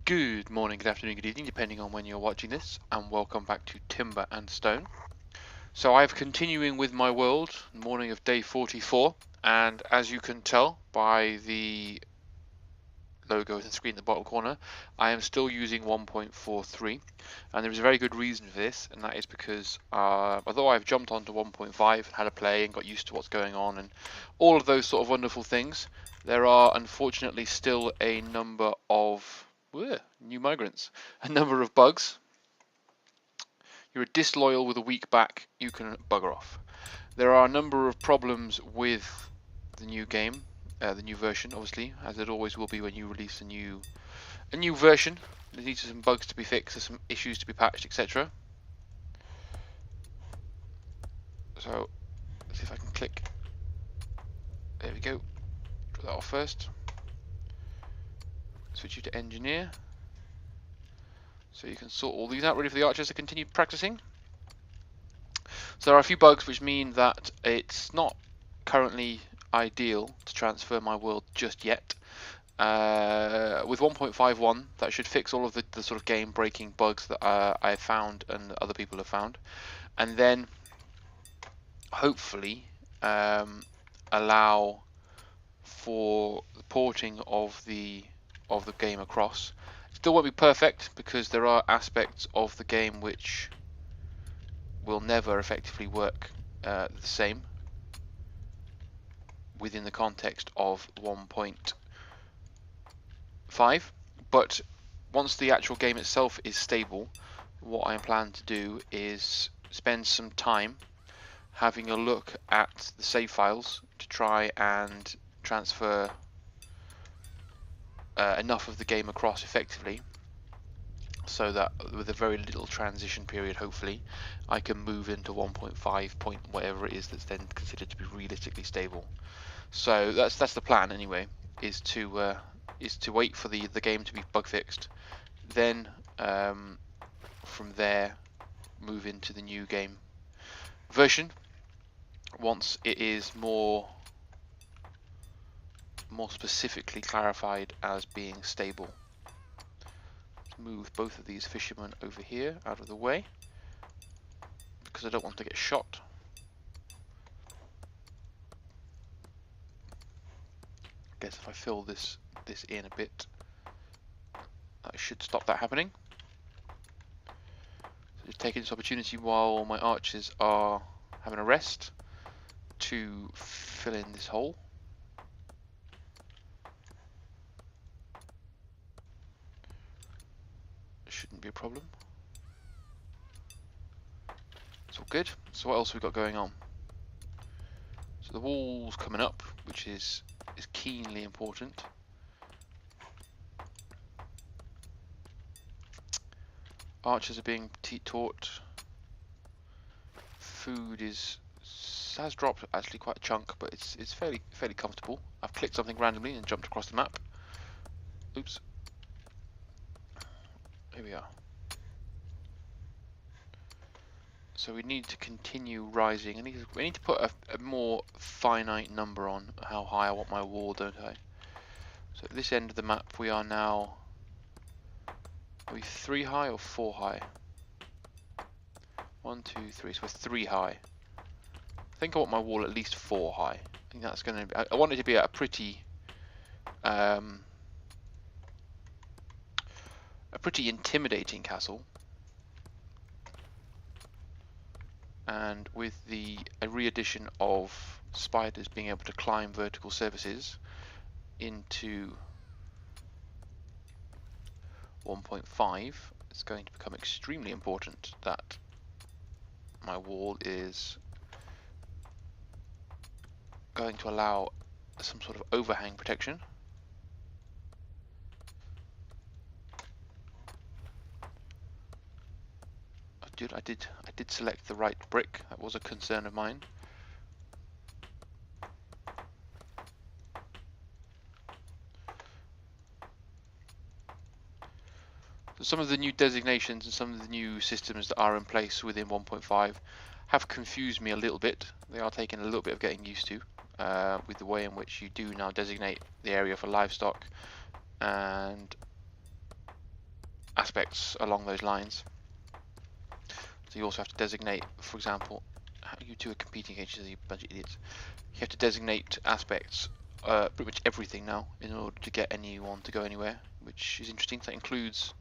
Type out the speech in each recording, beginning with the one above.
Good morning, good afternoon, good evening, depending on when you're watching this, and welcome back to Timber and Stone. So I'm continuing with my world, morning of day 44, and as you can tell by the logo on the screen in the bottom corner, I am still using 1.43, and there is a very good reason for this, and that is because although I've jumped onto 1.5 and had a play and got used to what's going on and all of those sort of wonderful things, there are unfortunately still a number of new migrants, a number of bugs. You're disloyal with a weak back, you can bugger off. There are a number of problems with the new game, the new version, obviously, as it always will be when you release a new version. There needs some bugs to be fixed, there's some issues to be patched, etc. So let's see if I can click. There we go. Draw that off first. Switch you to engineer, so you can sort all these out, ready for the archers to continue practicing. So there are a few bugs which mean that it's not currently ideal to transfer my world just yet. With 1.51, that should fix all of the sort of game-breaking bugs that I found and other people have found, and then hopefully allow for the porting of the game across. Still won't be perfect because there are aspects of the game which will never effectively work the same within the context of 1.5, but once the actual game itself is stable, what I plan to do is spend some time having a look at the save files to try and transfer enough of the game across effectively, so that with a very little transition period, hopefully, I can move into 1.5 point whatever it is that's then considered to be realistically stable. So that's the plan anyway, is to wait for the game to be bug fixed, then from there move into the new game version once it is more specifically clarified as being stable. Let's move both of these fishermen over here out of the way because I don't want to get shot. I guess if I fill this in a bit, that should stop that happening. So just taking this opportunity while my archers are having a rest to fill in this hole. Shouldn't be a problem. It's all good. So what else have we got going on? So the wall's coming up, which is keenly important. Archers are being taught. Food has dropped actually quite a chunk, but it's fairly comfortable. I've clicked something randomly and jumped across the map. Oops. Here we are. So we need to continue rising. We need to put a more finite number on how high I want my wall, don't I? So at this end of the map we are now, are we 3 high or 4 high? 1, 2, 3, so we're 3 high. I think I want my wall at least 4 high. I think that's going to be, I want it to be at a pretty intimidating castle. And with the re-addition of spiders being able to climb vertical surfaces into 1.5, it's going to become extremely important that my wall is going to allow some sort of overhang protection. I did select the right brick. That was a concern of mine. So some of the new designations and some of the new systems that are in place within 1.5 have confused me a little bit. They are taking a little bit of getting used to, with the way in which you do now designate the area for livestock and aspects along those lines. So you also have to designate, for example, you two are competing against each other, you bunch of idiots. You have to designate aspects, pretty much everything now, in order to get anyone to go anywhere, which is interesting. That includes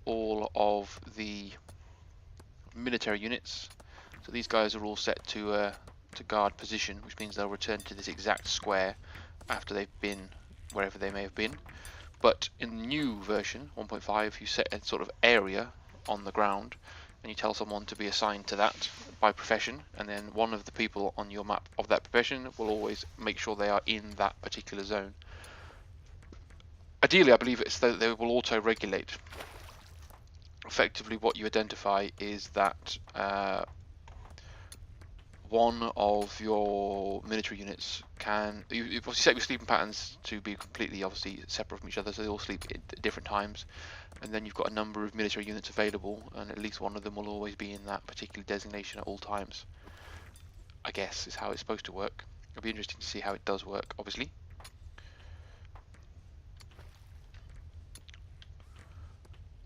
all of the military units. So these guys are all set to guard position, which means they'll return to this exact square after they've been wherever they may have been. But in the new version 1.5, you set a sort of area on the ground and you tell someone to be assigned to that by profession, and then one of the people on your map of that profession will always make sure they are in that particular zone. Ideally, I believe it's that they will auto-regulate. Effectively, what you identify is that one of your military units can, you obviously set your sleeping patterns to be completely obviously separate from each other, so they all sleep at different times, and then you've got a number of military units available, and at least one of them will always be in that particular designation at all times, I guess is how it's supposed to work. It'll be interesting to see how it does work, obviously.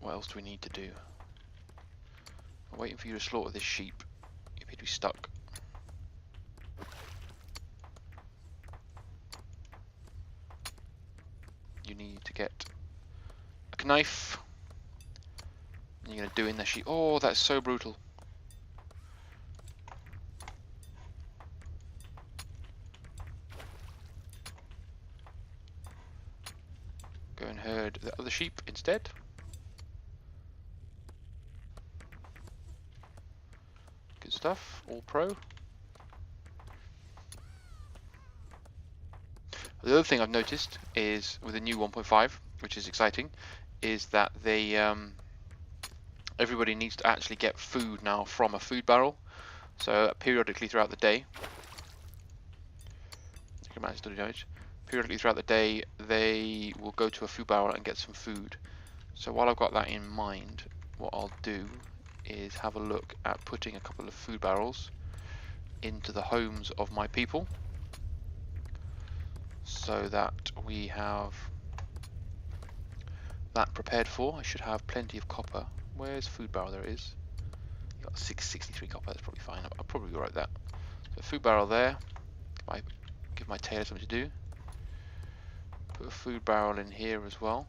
What else do we need to do? I'm waiting for you to slaughter this sheep. You appear to be stuck. You need to get a knife. And you're going to do in the sheep. Oh, that's so brutal. Go and herd the other sheep instead. Good stuff. All pro. The other thing I've noticed is with the new 1.5, which is exciting, is that they everybody needs to actually get food now from a food barrel. So periodically throughout the day, periodically throughout the day, they will go to a food barrel and get some food. So while I've got that in mind, what I'll do is have a look at putting a couple of food barrels into the homes of my people, so that we have that prepared for. I should have plenty of copper. Where's food barrel? There it is. Got 663 copper, that's probably fine. I'll probably write that. So food barrel there. Give my tailor something to do. Put a food barrel in here as well.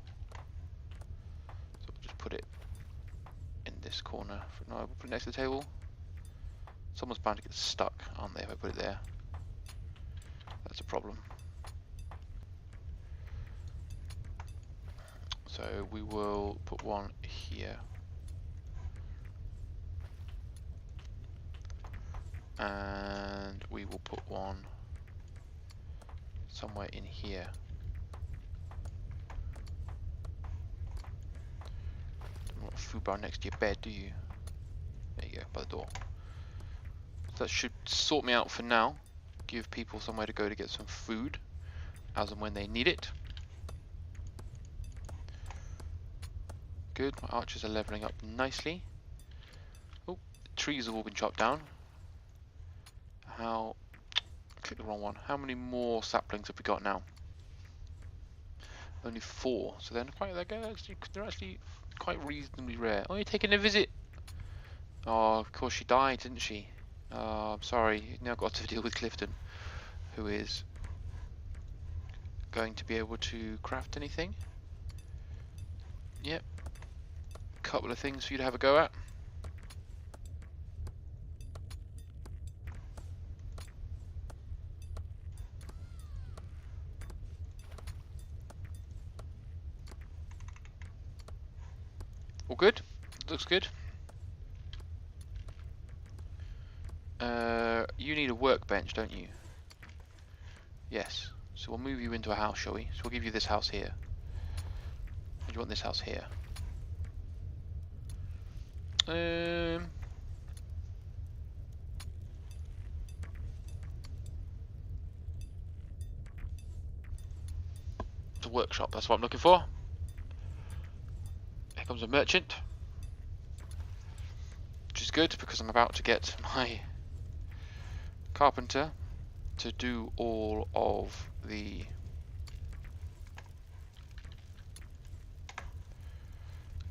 So we'll just put it in this corner. No, we'll put it next to the table. Someone's bound to get stuck, aren't they, if I put it there? That's a problem. So we will put one here. And we will put one somewhere in here. Don't want a food bar next to your bed, do you? There you go, by the door. So that should sort me out for now. Give people somewhere to go to get some food as and when they need it. Good, my archers are leveling up nicely. Oh, the trees have all been chopped down. How? I clicked the wrong one. How many more saplings have we got now? Only 4. So they're actually quite reasonably rare. Oh, you're taking a visit. Oh, of course she died, didn't she? I'm sorry. You've now got to deal with Clifton, who is going to be able to craft anything. Yep. A couple of things for you to have a go at. All good? Looks good. You need a workbench, don't you? Yes. So we'll move you into a house, shall we? So we'll give you this house here. Do you want this house here? The workshop, that's what I'm looking for. Here comes a merchant. Which is good because I'm about to get my carpenter to do all of the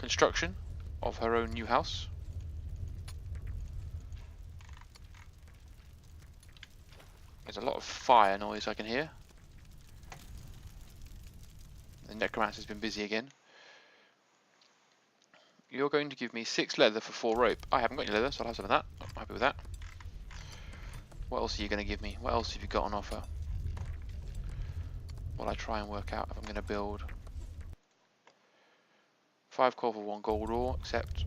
construction of her own new house. There's a lot of fire noise I can hear. The necromancer's been busy again. You're going to give me 6 leather for 4 rope. I haven't got any leather, so I'll have some of that. I'm happy with that. What else are you going to give me? What else have you got on offer? While I try and work out if I'm going to build 5 coal for 1 gold ore, except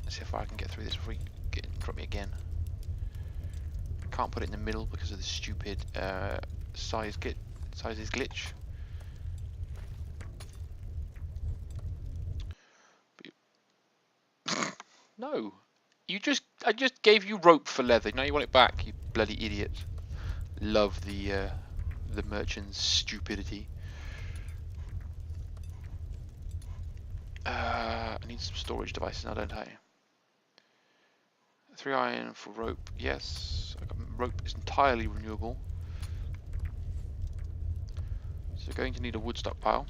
let's see if I can get through this before you drop me again. Can't put it in the middle because of the stupid sizes glitch. No, I just gave you rope for leather. Now you want it back, you bloody idiot. Love the merchant's stupidity. I need some storage devices now, don't I? 3 iron for rope, yes. Rope is entirely renewable. So you're going to need a wood stockpile.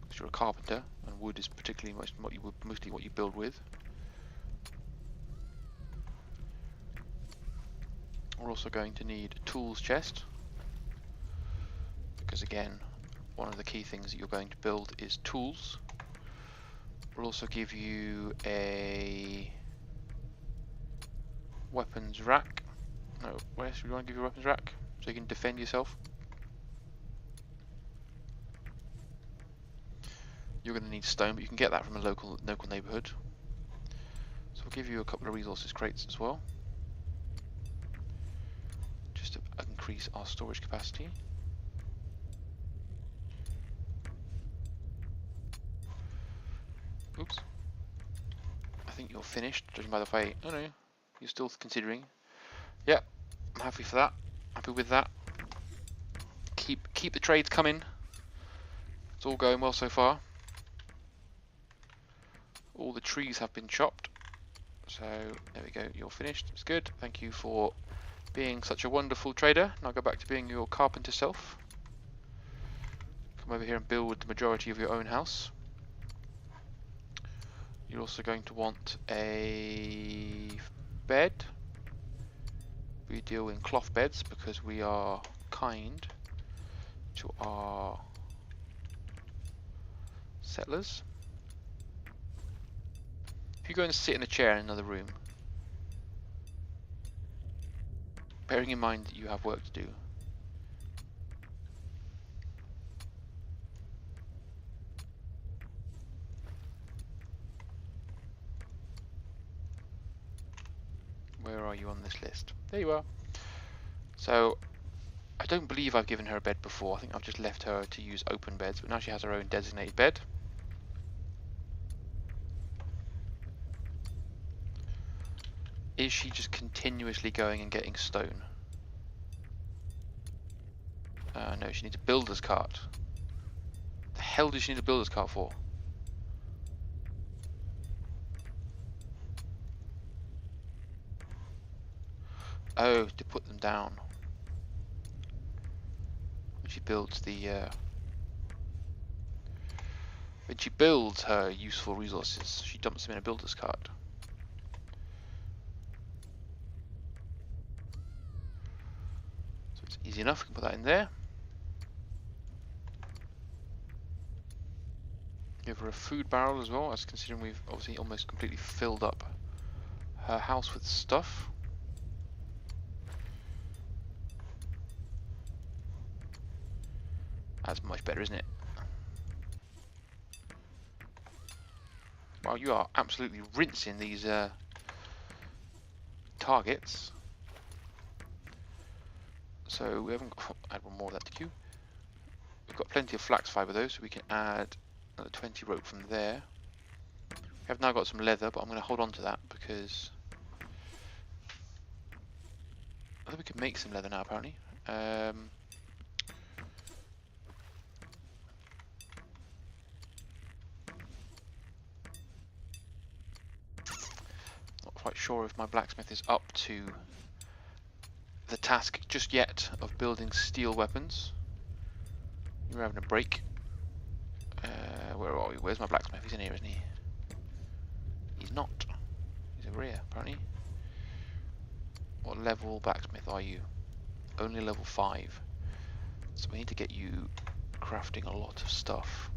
Because you're a carpenter, and wood is particularly mostly what you build with. We're also going to need a tools chest. Because again, one of the key things that you're going to build is tools. We'll also give you a weapons rack. No, where should we want to give you a weapons rack? So you can defend yourself. You're going to need stone, but you can get that from a local neighbourhood. So we'll give you a couple of resources crates as well, just to increase our storage capacity. Oops. I think you're finished, judging by the way. Oh no, you're still considering. Yeah, I'm happy for that. Happy with that. Keep the trades coming. It's all going well so far. All the trees have been chopped. So there we go, you're finished. It's good. Thank you for being such a wonderful trader. Now go back to being your carpenter self. Come over here and build the majority of your own house. You're also going to want a bed. We deal in cloth beds because we are kind to our settlers. If you go and sit in a chair in another room, bearing in mind that you have work to do, where are you on this list? There you are. So I don't believe I've given her a bed before. I think I've just left her to use open beds, but now she has her own designated bed. Is she just continuously going and getting stone? No, she needs a builder's cart. The hell does she need a builder's cart for? Oh, to put them down. When she builds when she builds her useful resources, she dumps them in a builder's cart. So it's easy enough, we can put that in there. Give her a food barrel as well, as considering we've obviously almost completely filled up her house with stuff. That's much better, isn't it? Wow, you are absolutely rinsing these targets. So we haven't got, add one more of that to queue. We've got plenty of flax fibre though, so we can add another 20 rope from there. We have now got some leather, but I'm going to hold on to that because I think we can make some leather now apparently. Not quite sure if my blacksmith is up to the task just yet of building steel weapons. You're having a break. Where are we? Where's my blacksmith? He's in here, isn't he? He's not. He's over here, apparently. What level blacksmith are you? Only level 5. So we need to get you crafting a lot of stuff.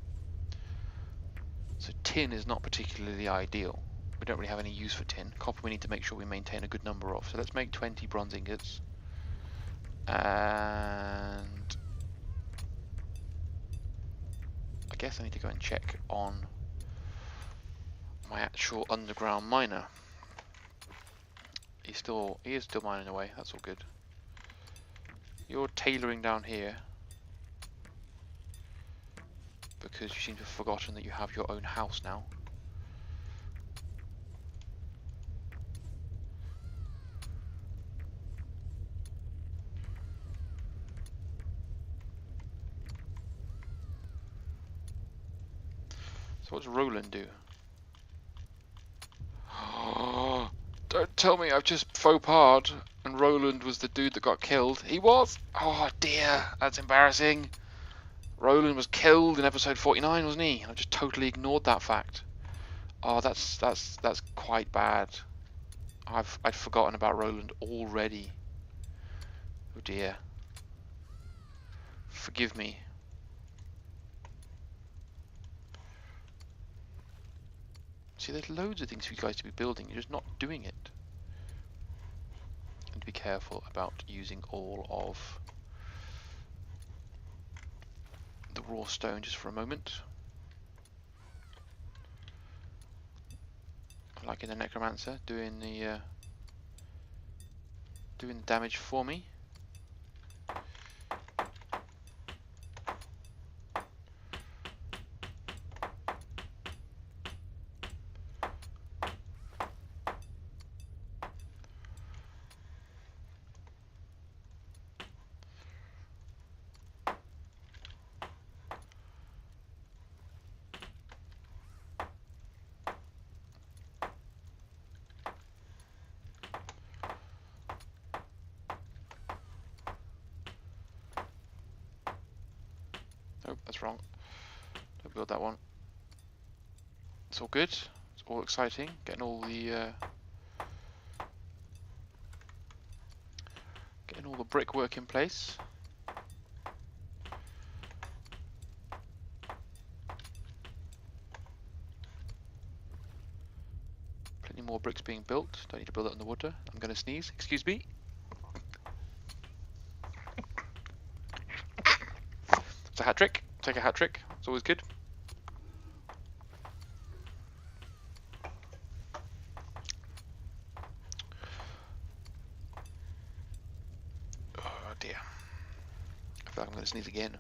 So tin is not particularly ideal. We don't really have any use for tin. Copper we need to make sure we maintain a good number of. So let's make 20 bronze ingots. And I guess I need to go and check on my actual underground miner. He is still mining away. That's all good. You're tailoring down here because you seem to have forgotten that you have your own house now. So what does Roland do? Don't tell me I've just faux par'd and Roland was the dude that got killed. He was? Oh dear, that's embarrassing. Roland was killed in episode 49, wasn't he? I just totally ignored that fact. Oh, that's quite bad. I'd forgotten about Roland already. Oh dear. Forgive me. See, there's loads of things for you guys to be building. You're just not doing it. And be careful about using all of the raw stone just for a moment. Like in the necromancer, doing the damage for me. Nope, that's wrong. Don't build that one. It's all good. It's all exciting. Getting all the brickwork in place. Plenty more bricks being built. Don't need to build it underwater. I'm going to sneeze. Excuse me. It's a hat trick. Take a hat trick. It's always good. Oh dear. I feel like I'm going to sneeze again.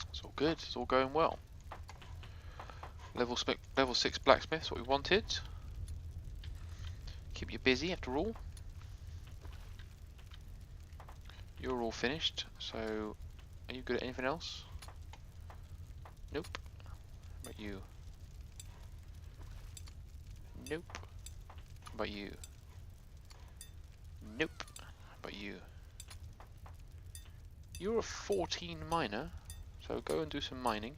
It's all good. It's all going well. Level 6 blacksmith's what we wanted. Keep you busy after all. You're all finished, so are you good at anything else? Nope. How about you? Nope. How about you? Nope. How about you? You're a 14 miner, so go and do some mining.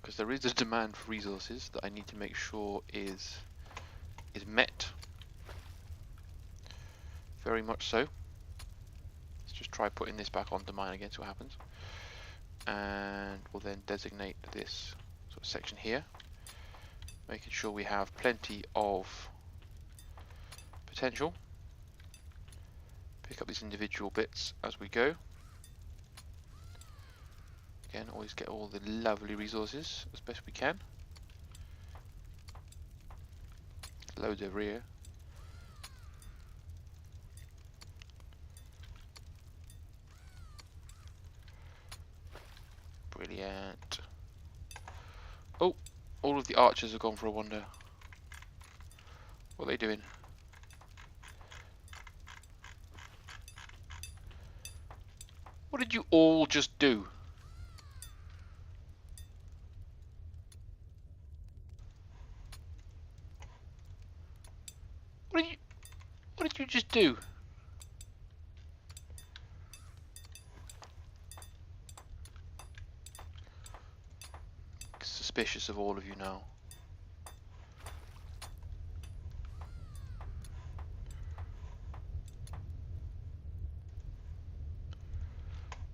Because there is a demand for resources that I need to make sure is met. Very much so. Let's just try putting this back onto mine again, see what happens. And we'll then designate this sort of section here, making sure we have plenty of potential. Pick up these individual bits as we go. Again, always get all the lovely resources as best we can. Loads over here. Brilliant. the archers have gone for a wander. What are they doing? What did you all just do? What did you just do? Suspicious of all of you now.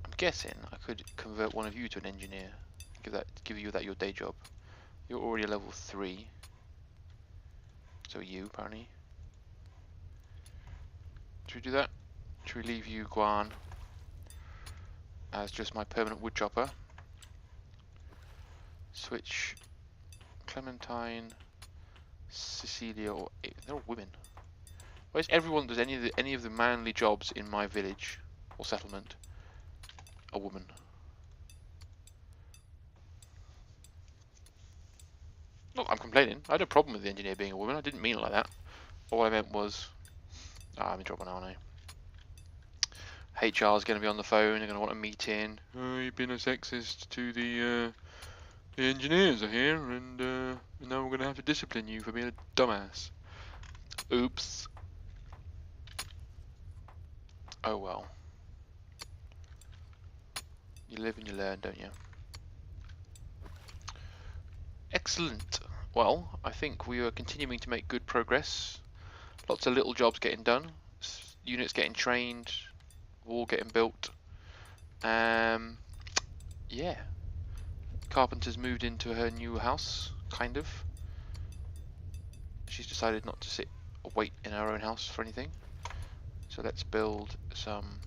I'm guessing I could convert one of you to an engineer. Give you that your day job. You're already a level 3. So you apparently. Should we do that? Should we leave you, Guan, as just my permanent wood chopper? Switch Clementine, Cecilia, or they're all women. Why is everyone does any of the manly jobs in my village or settlement a woman? Not that I'm complaining. I had a problem with the engineer being a woman. I didn't mean it like that. All I meant was, I'm in trouble now, aren't I? HR is going to be on the phone. They're going to want a meeting. Oh, you've been a sexist to the engineers are here, and now we're going to have to discipline you for being a dumbass. Oops. Oh well. You live and you learn, don't you? Excellent. Well, I think we are continuing to make good progress. Lots of little jobs getting done. Units getting trained. Wall getting built. Yeah. Carpenter's moved into her new house, kind of. She's decided not to sit or wait in her own house for anything. So let's build some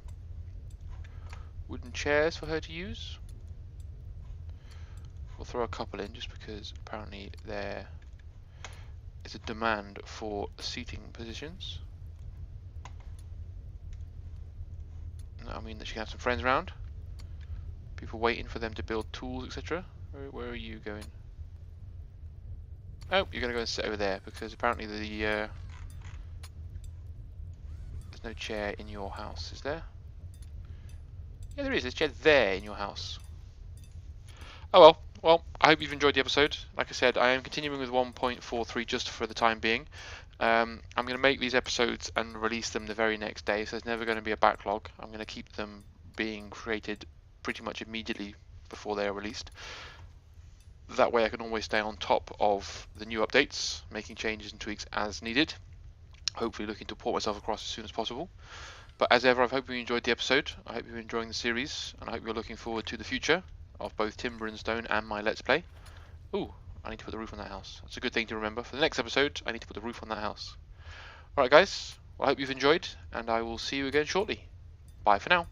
wooden chairs for her to use. We'll throw a couple in just because apparently there is a demand for seating positions. I mean that she can have some friends around. People waiting for them to build tools, etc. Where are you going? Oh, you're going to go and sit over there because apparently there's no chair in your house, is there? Yeah, there is. There's a chair there in your house. Oh well. Well, I hope you've enjoyed the episode. Like I said, I am continuing with 1.43 just for the time being. I'm going to make these episodes and release them the very next day, so there's never going to be a backlog. I'm going to keep them being created pretty much immediately before they are released. That way I can always stay on top of the new updates, making changes and tweaks as needed. Hopefully looking to port myself across as soon as possible. But as ever, I hope you enjoyed the episode. I hope you're enjoying the series, and I hope you're looking forward to the future of both Timber and Stone and my Let's Play. Ooh, I need to put the roof on that house. That's a good thing to remember. For the next episode, I need to put the roof on that house. Alright guys, well, I hope you've enjoyed, and I will see you again shortly. Bye for now.